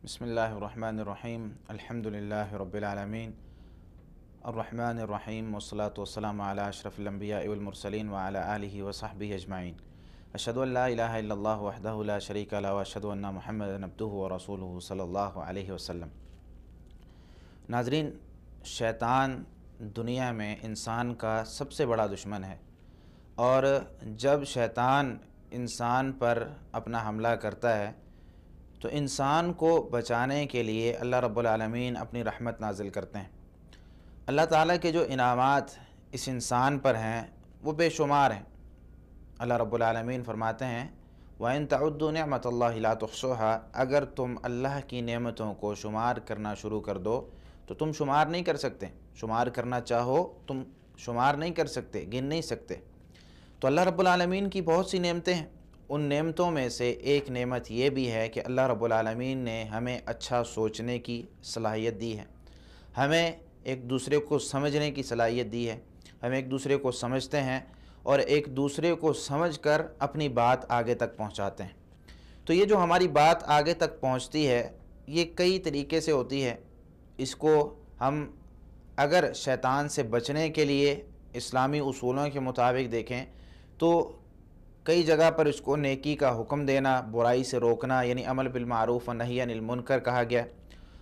بسم اللہ الرحمن الرحیم الحمد للہ رب العالمین الرحمن الرحیم والصلاة والسلام علی اشرف الانبیاء والمرسلین وعلی آلہ وصحبہ اجمعین اشہدو ان لا الہ الا اللہ وحدہ لا شریک لہ واشہدو ان محمدا عبدہ ورسولہ صلی اللہ علیہ وسلم۔ ناظرین، شیطان دنیا میں انسان کا سب سے بڑا دشمن ہے، اور جب شیطان انسان پر اپنا حملہ کرتا ہے تو انسان کو بچانے کے لیے اللہ رب العالمین اپنی رحمت نازل کرتے ہیں۔ اللہ تعالیٰ کے جو انعامات اس انسان پر ہیں وہ بے شمار ہیں۔ اللہ رب العالمین فرماتے ہیں وَإِن تَعُدُّوا نِعْمَةَ اللَّهِ لَا تُحْصُوهَا، اگر تم اللہ کی نعمتوں کو شمار کرنا شروع کر دو تو تم شمار نہیں کر سکتے، شمار کرنا چاہو تم شمار نہیں کر سکتے، گن نہیں سکتے۔ تو اللہ رب العالمین کی بہت سی نعمتیں ہیں، ان نعمتوں میں سے ایک نعمت یہ بھی ہے کہ اللہ رب العالمین نے ہمیں اچھا سوچنے کی صلاحیت دی ہے، ہمیں ایک دوسرے کو سمجھنے کی صلاحیت دی ہے، ہم ایک دوسرے کو سمجھتے ہیں اور ایک دوسرے کو سمجھ کر اپنی بات آگے تک پہنچاتے ہیں۔ تو یہ جو ہماری بات آگے تک پہنچتی ہے یہ کئی طریقے سے ہوتی ہے۔ اس کو ہم اگر شیطان سے بچنے کے لیے اسلامی اصولوں کے مطابق دیکھیں تو کئی جگہ پر اس کو نیکی کا حکم دینا، برائی سے روکنا، یعنی عمل بالمعروف و نہی عن المنکر کہا گیا،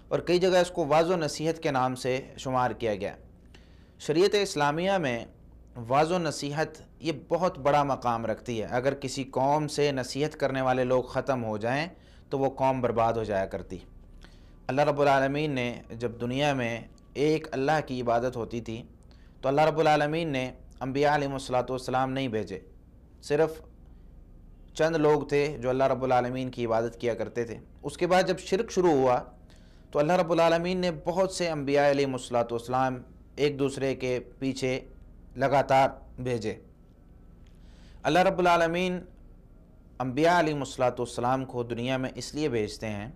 اور کئی جگہ اس کو وعظ و نصیحت کے نام سے شمار کیا گیا۔ شریعت اسلامیہ میں وعظ و نصیحت یہ بہت بڑا مقام رکھتی ہے۔ اگر کسی قوم سے نصیحت کرنے والے لوگ ختم ہو جائیں تو وہ قوم برباد ہو جایا کرتی۔ اللہ رب العالمین نے جب دنیا میں ایک اللہ کی عبادت ہوتی تھی تو اللہ رب العالمین نے انبیاء علیہ السلام نہیں بھیجے، صرف چند لوگ تھے جو اللہ رب العالمین کی عبادت کیا کرتے تھے۔ اس کے بعد جب شرک شروع ہوا تو اللہ رب العالمین نے بہت سے انبیاء علیہ السلام ایک دوسرے کے پیچھے لگاتار بھیجے۔ اللہ رب العالمین انبیاء علیہ السلام کو دنیا میں اس لیے بھیجتے ہیں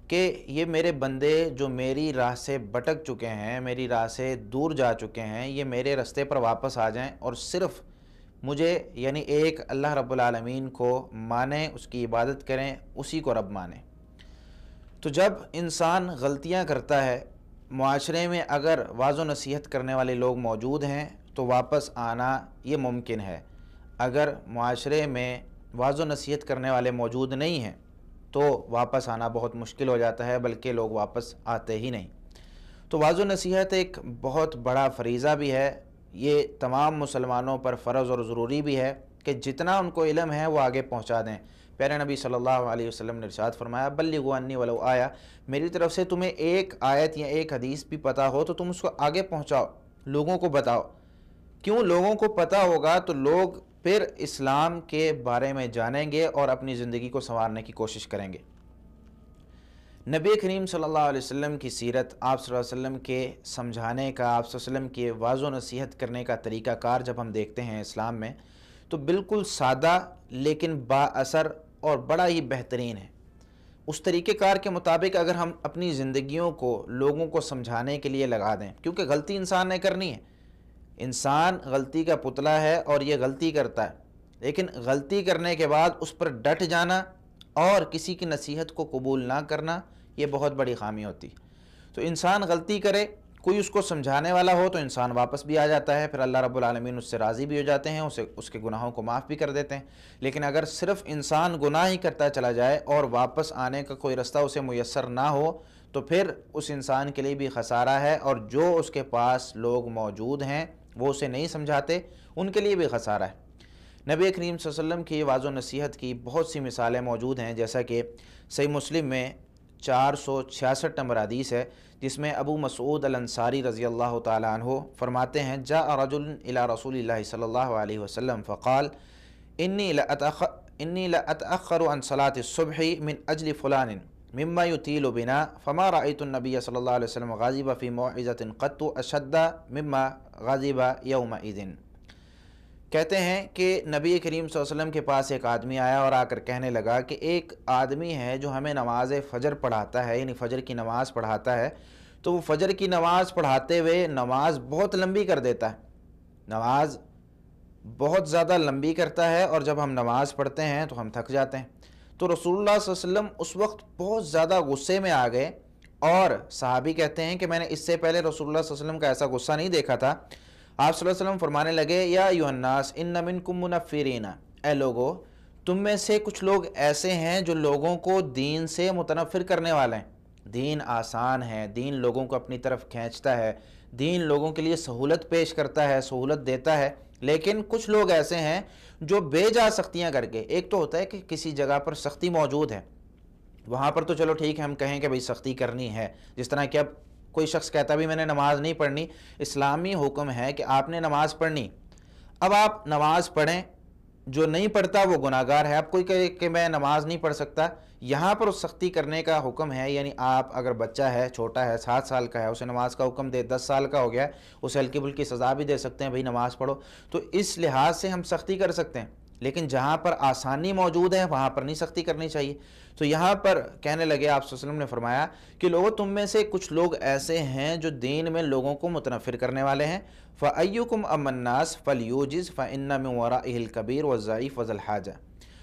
کہ یہ میرے بندے جو میری راہ سے بھٹک چکے ہیں، میری راہ سے دور جا چکے ہیں، یہ میرے رستے پر واپس آ جائیں اور صرف مجھے یعنی ایک اللہ رب العالمین کو مانیں، اس کی عبادت کریں، اسی کو رب مانیں۔ تو جب انسان غلطیاں کرتا ہے، معاشرے میں اگر وعظ و نصیحت کرنے والے لوگ موجود ہیں تو واپس آنا یہ ممکن ہے۔ اگر معاشرے میں وعظ و نصیحت کرنے والے موجود نہیں ہیں تو واپس آنا بہت مشکل ہو جاتا ہے، بلکہ لوگ واپس آتے ہی نہیں۔ تو وعظ و نصیحت ایک بہت بڑا فریضہ بھی ہے، یہ تمام مسلمانوں پر فرض اور ضروری بھی ہے کہ جتنا ان کو علم ہے وہ آگے پہنچا دیں۔ پیارے نبی صلی اللہ علیہ وسلم نے ارشاد فرمایا بلغوا انی ولو آیا، میری طرف سے تمہیں ایک آیت یا ایک حدیث بھی پتہ ہو تو تم اس کو آگے پہنچاؤ، لوگوں کو بتاؤ۔ کیوں؟ لوگوں کو پتہ ہوگا تو لوگ پھر اسلام کے بارے میں جانیں گے اور اپنی زندگی کو سنوارنے کی کوشش کریں گے۔ نبی کریم صلی اللہ علیہ وسلم کی سیرت، آپ صلی اللہ علیہ وسلم کے سمجھانے کا، آپ صلی اللہ علیہ وسلم کے وعظ و نصیحت کرنے کا طریقہ کار جب ہم دیکھتے ہیں اسلام میں تو بالکل سادہ لیکن با اثر اور بڑا ہی بہترین ہے۔ اس طریقہ کار کے مطابق اگر ہم اپنی زندگیوں کو لوگوں کو سمجھانے کے لیے لگا دیں، کیونکہ غلطی انسان نے کرنی ہے، انسان غلطی کا پتلا ہے اور یہ غلطی کرتا ہے، لیکن غلطی کرنے کے بعد اس پر ڈٹ جانا اور کسی کی نصیحت کو قبول نہ کرنا یہ بہت بڑی خامی ہوتی۔ تو انسان غلطی کرے، کوئی اس کو سمجھانے والا ہو تو انسان واپس بھی آ جاتا ہے، پھر اللہ رب العالمین اس سے راضی بھی ہو جاتے ہیں، اس کے گناہوں کو معاف بھی کر دیتے ہیں۔ لیکن اگر صرف انسان گناہ ہی کرتا چلا جائے اور واپس آنے کا کوئی رستہ اسے میسر نہ ہو تو پھر اس انسان کے لیے بھی خسارہ ہے، اور جو اس کے پاس لوگ موجود ہیں وہ اسے نہیں سمجھاتے ان کے لیے بھی خسارہ ہے۔ نبی کریم صلی اللہ علیہ وسلم کی وعظ و نصیحت کی بہت سی مثالیں موجود ہیں، جیسا کہ صحیح مسلم میں 466 نمبر حدیث ہے جس میں ابو مسعود الانصاری رضی اللہ تعالیٰ عنہ فرماتے ہیں جاء رجل الى رسول اللہ صلی اللہ علیہ وسلم فقال انی لأتأخر عن صلاة الصبح من اجل فلان مما يطيل بنا فما رأيت النبي صلی اللہ علیہ وسلم غاضب في موعظة قط اشد مما غاضب يومئذ۔ کہتے ہیں کہ نبی کریم صلی اللہ علیہ وسلم کے پاس ایک آدمی آیا اور آ کر کہنے لگا کہ ایک آدمی ہے جو ہمیں نماز فجر پڑھاتا ہے، یعنی فجر کی نماز پڑھاتا ہے، تو وہ فجر کی نماز پڑھاتے ہوئے نماز بہت لمبی کر دیتا ہے، نماز بہت زیادہ لمبی کرتا ہے، اور جب ہم نماز پڑھتے ہیں تو ہم تھک جاتے ہیں۔ تو رسول اللہ صلی اللہ علیہ وسلم اس وقت بہت زیادہ غصے میں آ گئے، اور صحابی کہتے ہیں کہ میں نے اس سے پہلے رسول اللہ صلی اللہ علیہ وسلم کا ایسا غصہ نہیں دیکھا تھا۔ آپ صلی اللہ علیہ وسلم فرمانے لگے یا ایھا الناس ان منکم منفرین، اے لوگو تم میں سے کچھ لوگ ایسے ہیں جو لوگوں کو دین سے متنفر کرنے والے ہیں۔ دین آسان ہے، دین لوگوں کو اپنی طرف کھینچتا ہے، دین لوگوں کے لیے سہولت پیش کرتا ہے، سہولت دیتا ہے، لیکن کچھ لوگ ایسے ہیں جو بے جا سختیاں کر کے، ایک تو ہوتا ہے کہ کسی جگہ پر سختی موجود ہے، وہاں پر تو چلو ٹھیک ہے ہم کہیں کہ بھئی سختی کرنی ہے، جس طرح کہ اب کوئی شخص کہتا بھی میں نے نماز نہیں پڑھنی، اسلامی حکم ہے کہ آپ نے نماز پڑھنی، اب آپ نماز پڑھیں، جو نہیں پڑھتا وہ گناہگار ہے۔ اب کوئی کہے کہ میں نماز نہیں پڑھ سکتا، یہاں پر سختی کرنے کا حکم ہے، یعنی آپ اگر بچہ ہے، چھوٹا ہے، 7 سال کا ہے، اسے نماز کا حکم دے، 10 سال کا ہو گیا ہے، اسے ہلکی پھلکی سزا بھی دے سکتے ہیں، بھئی نماز پڑھو، تو اس لحاظ سے ہم سختی کر سکتے ہیں، لیکن جہاں پر آسانی موجود ہے وہاں پر نہیں سختی کرنی چاہیے۔ تو یہاں پر کہنے لگے، آپ صلی اللہ علیہ وسلم نے فرمایا کہ لوگوں تم میں سے کچھ لوگ ایسے ہیں جو دین میں لوگوں کو متنفر کرنے والے ہیں۔ فَأَيُّكُمْ أَمَّ النَّاسِ فَلْيُوجِزْ فَإِنَّ مِنْ وَرَائِهِ الْكَبِيرَ وَالضَّعِيفَ وَذَا الْحَاجَةِ،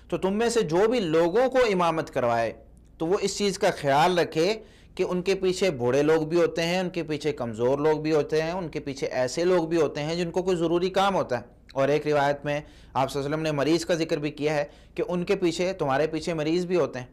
تو تم میں سے جو بھی لوگوں کو امامت کروائے تو وہ اس چیز کا خیال رکھے کہ ان کے پیچھے بوڑھے لوگ بھی ہوتے ہیں، ان کے پیچھے کمزور لوگ بھی ہوتے ہیں، ان کے پیچھے ایسے لوگ بھی ہوتے ہیں جن کو کوئی ضروری کام ہوتا ہے۔ اور ایک روایت میں آپ صلی اللہ علیہ وسلم نے مریض کا ذکر بھی کیا ہے کہ ان کے پیچھے، تمہارے پیچھے مریض بھی ہوتے ہیں۔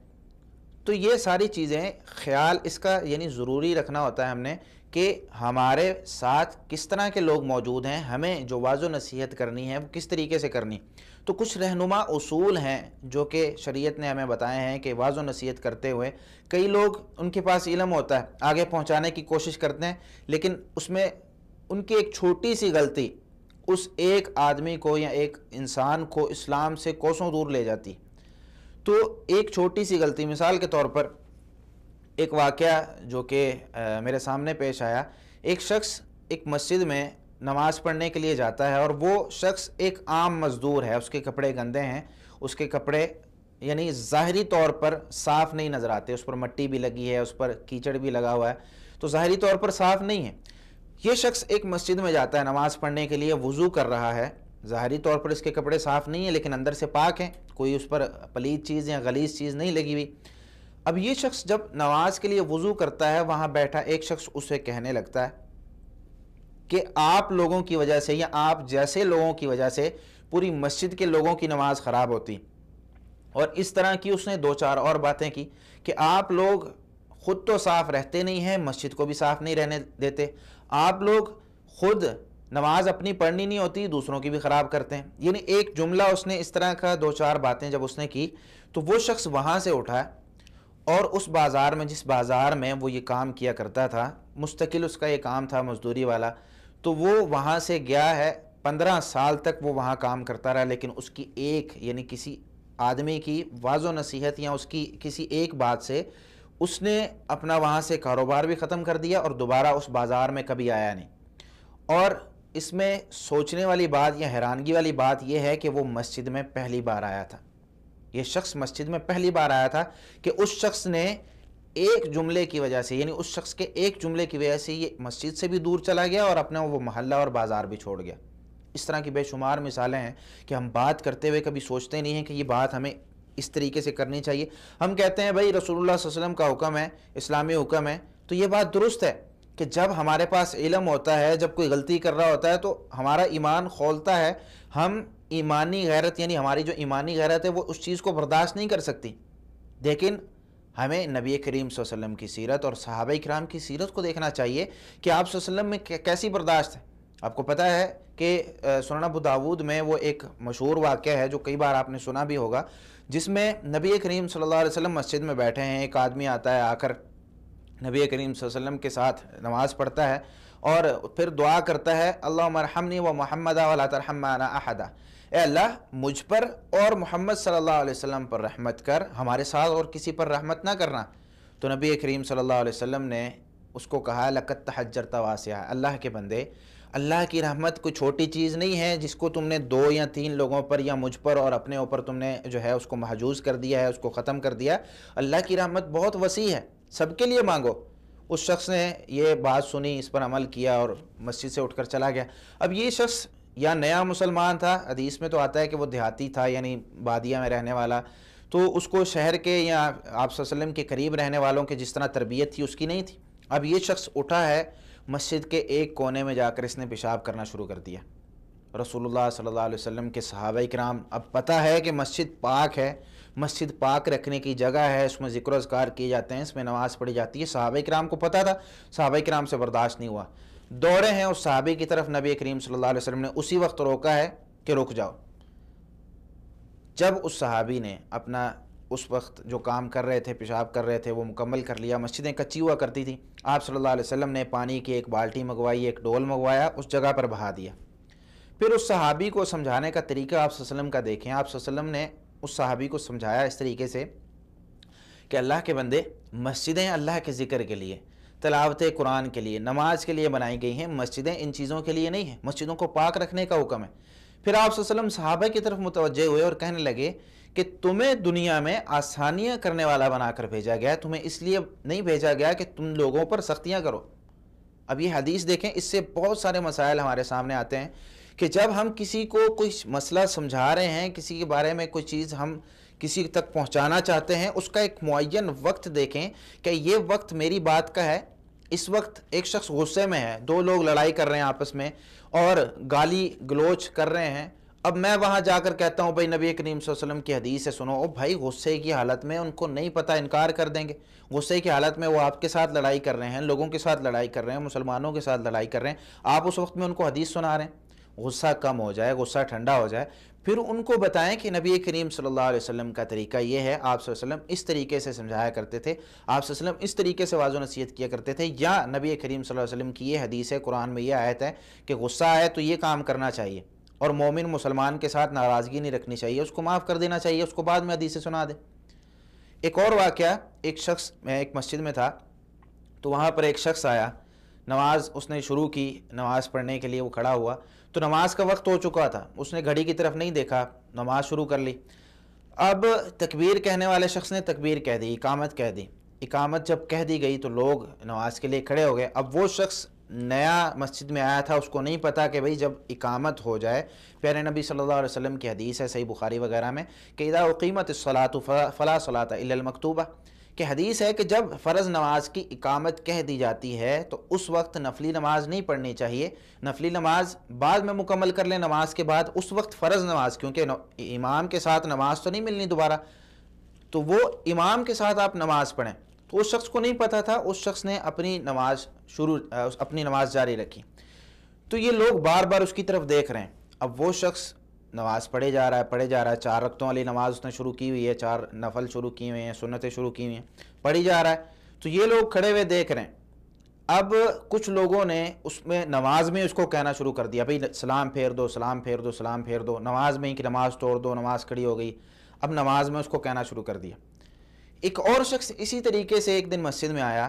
تو یہ ساری چیزیں خیال اس کا یعنی ضروری رکھنا ہوتا ہے ہم نے کہ ہمارے ساتھ کس طرح کے لوگ موجود ہیں، ہمیں جو واعظ و نصیحت کرنی ہے وہ کس طریقے سے کرنی۔ تو کچھ رہنما اصول ہیں جو کہ شریعت نے ہمیں بتائے ہیں کہ واعظ و نصیحت کرتے ہوئے کئی لوگ ان کے پاس علم ہوتا ہے، آگے پہنچانے کی کوشش کرتے ہیں، لیکن اس میں ان کی ایک چھوٹی سی غلطی اس ایک آدمی کو یا ایک انسان کو اسلام سے کوسوں دور لے جاتی۔ تو ایک چھوٹی سی غلطی، مثال کے طور پر ایک واقعہ جو کہ میرے سامنے پیش آیا، ایک شخص ایک مسجد میں نماز پڑھنے کے لیے جاتا ہے، اور وہ شخص ایک عام مزدور ہے، اس کے کپڑے گندے ہیں، اس کے کپڑے یعنی ظاہری طور پر صاف نہیں نظر آتے، اس پر مٹی بھی لگی ہے، اس پر کیچڑ بھی لگا ہوا ہے، تو ظاہری طور پر صاف نہیں ہے۔ یہ شخص ایک مسجد میں جاتا ہے نماز پڑھنے کے لیے، وضو کر رہا ہے، ظاہری طور پر اس کے کپڑے صاف نہیں ہیں لیکن اندر سے پاک ہیں، کوئی اس پر پلید چیز یا غلیظ چیز نہیں لگی ہوئی۔ اب یہ شخص جب نماز کے لیے وضو کرتا ہے، وہاں بیٹھا ایک شخص اسے کہنے لگتا ہے کہ آپ لوگوں کی وجہ سے یا آپ جیسے لوگوں کی وجہ سے پوری مسجد کے لوگوں کی نماز خراب ہوتی، اور اس طرح کی اس نے 2-4 اور باتیں کی کہ آپ لوگ خود تو صاف رہتے نہیں ہیں، مسجد کو بھی صاف نہیں رہنے دیتے، آپ لوگ خود نماز اپنی پڑھنی نہیں ہوتی، دوسروں کی بھی خراب کرتے ہیں۔ یعنی ایک جملہ اس نے اس طرح کا 2-4 باتیں جب اس نے کی تو وہ شخص وہاں سے اٹھا، اور اس بازار میں، جس بازار میں وہ یہ کام کیا کرتا تھا، مستقل اس کا یہ کام تھا مزدوری والا، تو وہ وہاں سے گیا ہے، 15 سال تک وہ وہاں کام کرتا رہا، لیکن اس کی ایک یعنی کسی آدمی کی واعظ و نصیحت یا اس کی کسی ایک بات سے اس نے اپنا وہاں سے کاروبار بھی ختم کر دیا اور دوبارہ اس بازار میں کبھی آیا نہیں۔ اور اس میں سوچنے والی بات یا حیرانگی والی بات یہ ہے کہ وہ مسجد میں پہلی بار آیا تھا، یہ شخص مسجد میں پہلی بار آیا تھا کہ اس شخص نے ایک جملے کی وجہ سے، یعنی اس شخص کے ایک جملے کی وجہ سے یہ مسجد سے بھی دور چلا گیا اور اپنا وہ محلہ اور بازار بھی چھوڑ گیا۔ اس طرح کی بے شمار مثالیں ہیں کہ ہم بات کرتے ہوئے کبھی سوچتے نہیں ہیں کہ یہ بات ہمیں اس طریقے سے کرنی چاہیے۔ ہم کہتے ہیں بھائی رسول اللہ صلی اللہ علیہ وسلم کا حکم ہے، اسلامی حکم ہے، تو یہ بات درست ہے کہ جب ہمارے پاس علم ہوتا ہے، جب کوئی غلطی کر رہا ہوتا ہے تو ہمارا ایمان کھولتا ہے، ہم ایمانی غیرت یعنی ہماری جو ایمانی غیرت ہے وہ اس چیز کو برداشت نہیں کر سکتی، لیکن ہمیں نبی کریم صلی اللہ علیہ وسلم کی سیرت اور صحابہ کرام کی سیرت کو دیکھنا چاہیے کہ آپ صلی اللہ علیہ وسلم میں کیسی برداشت ہے۔ آپ کو پتہ ہے کہ سنن ابو داود میں وہ ایک مشہور واقعہ ہے جو کئی بار آپ نے سنا بھی ہوگا، جس میں نبی کریم صلی اللہ علیہ وسلم مسجد میں بیٹھے ہیں، ایک آدمی آتا ہے، آ کر نبی کریم صلی اللہ علیہ وسلم کے ساتھ نماز پڑھتا ہے اور پھر دعا کرتا ہے، اللہم ارحمنی و محمد ولا ترحم معنا احدا، اے اللہ مجھ پر اور محمد صلی اللہ علیہ وسلم پر رحمت کر، ہمارے ساتھ اور کسی پر رحمت نہ کرنا۔ تو نبی کریم صلی اللہ علیہ وسلم نے اس کو کہا، لقد تحجرت واسعا، اللہ کے بندے، اللہ کی رحمت کوئی چھوٹی چیز نہیں ہے جس کو تم نے 2 یا 3 لوگوں پر یا مجھ پر اور اپنے اوپر تم نے جو ہے اس کو محجوز کر دیا ہے، اس کو ختم کر دیا۔ اللہ کی رحمت بہت وسیع ہے، سب کے لیے مانگو۔ اس شخص نے یہ بات سنی، اس پر عمل کیا اور مسجد سے اٹھ کر چلا گیا۔ اب یہ شخص یا نیا مسلمان تھا، حدیث میں تو آتا ہے کہ وہ دیہاتی تھا، یعنی بادیہ میں رہنے والا، تو اس کو شہر کے یا آپ صلی اللہ علیہ وسلم کے قریب رہنے والوں کے جس طرح تربیت تھی اس کی نہیں تھی. اب یہ شخص اٹھا ہے, مسجد کے ایک کونے میں جا کر اس نے پیشاب کرنا شروع کر دیا. رسول اللہ صلی اللہ علیہ وسلم کے صحابہ کرام, اب پتہ ہے کہ مسجد پاک ہے, مسجد پاک رکھنے کی جگہ ہے, اس میں ذکر و اذکار کیے جاتے ہیں, اس میں نماز پڑھی جاتی ہے. صحابہ کرام کو پتہ تھا, صحابہ کرام سے برداشت نہیں ہوا, دوڑے ہیں اس صحابی کی طرف. نبی کریم صلی اللہ علیہ وسلم نے اسی وقت روکا ہے کہ رک جاؤ. جب اس صحابی نے اپنا اس وقت جو کام کر رہے تھے, پیشاب کر رہے تھے, وہ مکمل کر لیا, مسجدیں کچی ہوا کرتی تھیں, آپ صلی اللہ علیہ وسلم نے پانی کی ایک بالٹی منگوائی, ایک ڈول منگوایا, اس جگہ پر بہا دیا. پھر اس صحابی کو سمجھانے کا طریقہ آپ صلی اللہ علیہ وسلم کا دیکھیں. آپ صلی اللہ علیہ وسلم نے اس صحابی کو سمجھایا اس طریقے سے کہ اللہ کے بندے, مسجدیں اللہ کے ذکر کے لیے, تلاوت قرآن کے لیے, نماز کے لیے بنائی گئی ہیں, مسجدیں ان چیزوں کے لیے نہیں ہیں, مسجدوں کو پاک رکھنے کا حکم ہے. پھر آپ صلی اللہ علیہ وسلم صحابہ کی طرف متوجہ ہوئے اور کہنے لگے کہ تمہیں دنیا میں آسانیاں کرنے والا بنا کر بھیجا گیا ہے, تمہیں اس لیے نہیں بھیجا گیا کہ تم لوگوں پر سختیاں کرو. اب یہ حدیث دیکھیں, اس سے بہت سارے مسائل ہمارے سامنے آتے ہیں کہ جب ہم کسی کو کوئی مسئلہ سمجھا رہے ہیں, کسی کے بارے میں کوئی چیز ہم کسی تک پہنچانا چاہتے ہیں, اس کا ایک معین وقت دیکھیں کہ یہ وقت میری بات کا ہے. اس وقت ایک شخص غصے میں ہے, دو لوگ لڑائی کر رہے ہیں آپس میں اور گالی گلوچ کر رہے ہیں. اب میں وہاں جا کر کہتا ہوں بھائی نبی کریم صلی اللہ علیہ وسلم کی حدیث ہے سنو, او بھائی غصے کی حالت میں ان کو نہیں پتہ, انکار کر دیں گے. غصے کی حالت میں وہ آپ کے ساتھ لڑائی کر رہے ہیں, لوگوں کے ساتھ لڑائی کر رہے ہیں, مسلمانوں کے ساتھ لڑائی کر رہے ہیں, آپ اس وقت میں ان کو حدیث سنا رہے ہیں. غصہ کم ہو جائے, غصہ ٹھنڈا ہو جائے, پھر ان کو بتائیں کہ نبی کریم صلی اللہ علیہ وسلم کا طریقہ یہ ہے. آپ صلی اللہ علیہ وسلم اس طریقے سے سمجھایا کرتے تھے, آپ صلی اللہ علیہ وسلم اس طریقے سے واضح و نصیحت کیا کرتے تھے, یا نبی کریم صلی اللہ علیہ وسلم کی یہ حدیث ہے, قرآن میں یہ آیت ہے کہ غصہ آئے تو یہ کام کرنا چاہیے, اور مومن مسلمان کے ساتھ ناراضگی نہیں رکھنی چاہیے, اس کو معاف کر دینا چاہیے, اس کو بعد میں حدیث سنا دے. ایک اور واقعہ, ایک شخص, میں ایک مسجد میں تھا تو وہاں پر ایک شخص آیا, نماز اس نے شروع کی, نماز پڑھنے کے لیے وہ کھڑا ہوا تو نماز کا وقت ہو چکا تھا, اس نے گھڑی کی طرف نہیں دیکھا, نماز شروع کر لی. اب تکبیر کہنے والے شخص نے تکبیر کہہ دی, اقامت کہہ دی. اقامت جب کہہ دی گئی تو لوگ نماز کے لیے کھڑے ہو گئے. اب وہ شخص نیا مسجد میں آیا تھا, اس کو نہیں پتا کہ بھئی جب اقامت ہو جائے, پیارے نبی صلی اللہ علیہ وسلم کی حدیث ہے صحیح بخاری وغیرہ میں کہ اذا اقیمت الصلاۃ فلا صلاۃ الا المکتوبہ, کہ حدیث ہے کہ جب فرض نماز کی اقامت کہہ دی جاتی ہے تو اس وقت نفلی نماز نہیں پڑھنی چاہیے, نفلی نماز بعد میں مکمل کر لیں نماز کے بعد, اس وقت فرض نماز, کیونکہ امام کے ساتھ نماز تو نہیں ملنی دوبارہ, تو وہ امام کے ساتھ آپ نماز پڑھیں. تو اس شخص کو نہیں پتا تھا, اس شخص نے اپنی نماز جاری رکھی. تو یہ لوگ بار بار اس کی طرف دیکھ رہے ہیں. اب وہ شخص نماز پڑھے جا رہا ہے, 4 رکعتوں والی نماز اس نے شروع کی ہوئی ہے, 4 نفل شروع کیے ہوئے ہیں, سنتیں شروع کی ہوئی ہیں, پڑھی جا رہا ہے. تو یہ لوگ کھڑے ہوئے دیکھ رہے ہیں. اب کچھ لوگوں نے اس میں نماز میں اس کو کہنا شروع کر دیا, بھئی سلام پھیر دو, سلام پھیر دو, سلام پھیر دو, نماز میں ہی کہ نماز توڑ دو, نماز کھڑی ہو گئی. اب نماز میں اس کو کہنا شروع کر دیا. ایک اور شخص اسی طریقے سے ایک دن مسجد میں آیا,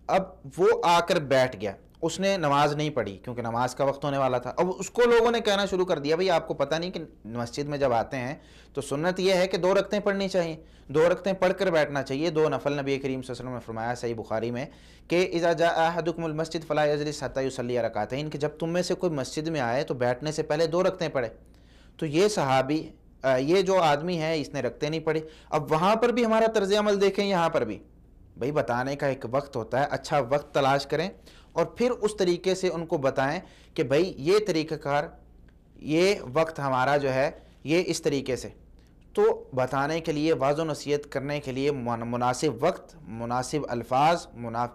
اب وہ آ کر بیٹھ گیا, اس نے نماز نہیں پڑھی کیونکہ نماز کا وقت ہونے والا تھا. اب اس کو لوگوں نے کہنا شروع کر دیا, بھئی آپ کو پتہ نہیں کہ مسجد میں جب آتے ہیں تو سنت یہ ہے کہ 2 رکعتیں پڑھنی چاہیے, 2 رکعتیں پڑھ کر بیٹھنا چاہیے, 2 نفل. نبی کریم صلی اللہ علیہ وسلم نے فرمایا صحیح بخاری میں کہ اذا جاء احدکم المسجد فلا یجلس حتی یصلی رکعتین, کہ جب تم میں سے کوئی مسجد میں آئے تو بیٹھنے سے پہلے 2 رکعتیں پڑھے. تو یہ صحابی, یہ جو آدمی ہے اس نے رکعتیں نہیں پڑھی. اب وہاں پر بھی ہمارا طرز عمل دیکھیں, یہاں پر بھی بھئی بتانے کا ایک وقت ہوتا ہے, اچھا وقت تلاش کریں اور پھر اس طریقے سے ان کو بتائیں کہ بھئی یہ طریقہ کار, یہ وقت ہمارا جو ہے یہ اس طریقے سے. تو بتانے کے لیے, واضح و نصیحت کرنے کے لیے مناسب وقت, مناسب الفاظ,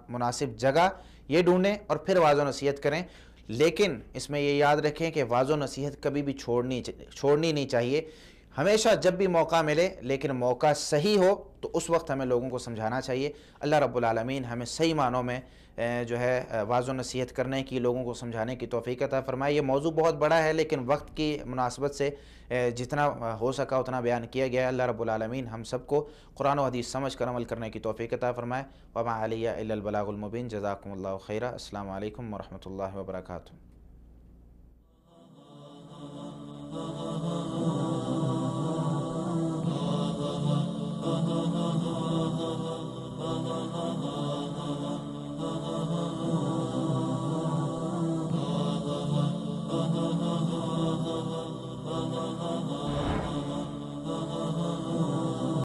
مناسب جگہ یہ ڈھونڈیں اور پھر واضح و نصیحت کریں. لیکن اس میں یہ یاد رکھیں کہ واضح و نصیحت کبھی بھی چھوڑنی نہیں چاہیے, ہمیشہ جب بھی موقع ملے, لیکن موقع صحیح ہو تو اس وقت ہمیں لوگوں کو سمجھانا چاہیے. اللہ رب العالمین ہمیں صحیح معنوں میں جو ہے واضح و نصیحت کرنے کی, لوگوں کو سمجھانے کی توفیق عطا فرمائے. یہ موضوع بہت بڑا ہے لیکن وقت کی مناسبت سے جتنا ہو سکا اتنا بیان کیا گیا ہے. اللہ رب العالمین ہم سب کو قرآن و حدیث سمجھ کر عمل کرنے کی توفیق عطا فرمائے. وما علیہ الا البلاغ المبین. جزاکم اللہ خیرا. السلام علیکم ورحمۃ اللہ وبرکاتہ.